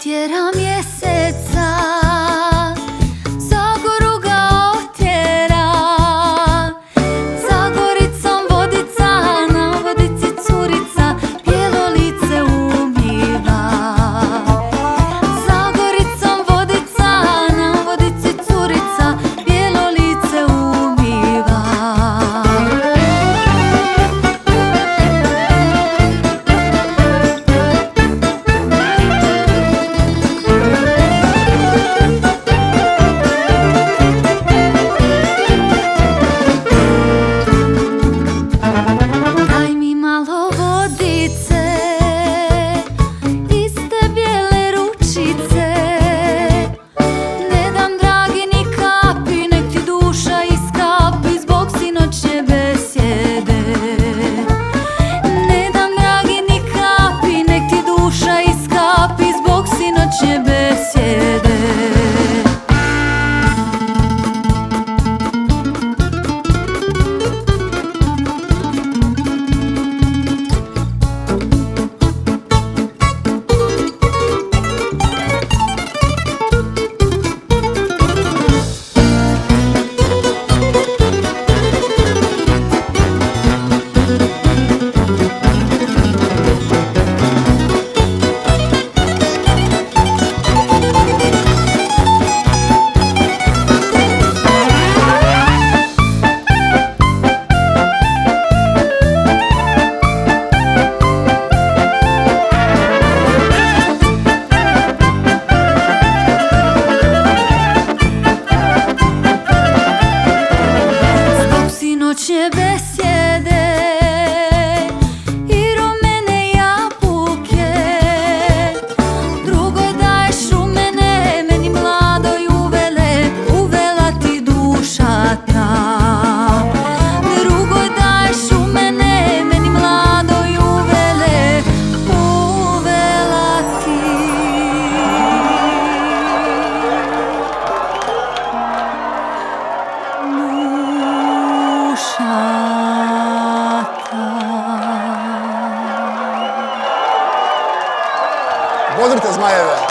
Natjera mjeseca, Zagoru ga otjera. Zagoricom vodica, na vodici curica bijelo lice umiva. Zagoricom vodica, na vodici curica bijelo lice umiva. Daj mi malo vodice iz te bijele ručice. Ne dam dragi ni kapi, nek ti duša iskapi zbog sinoćnje besjede. Ne dam dragi ni kapi, nek ti duša iskapi zbog sinoćnje besjede. Noćne besjede i rumene jabuke, drugoj daješ rumene, meni mladoj uvela ti duša ta. Drugoj daješ rumene, meni mladoj uvela ti Bodrite zmajeve!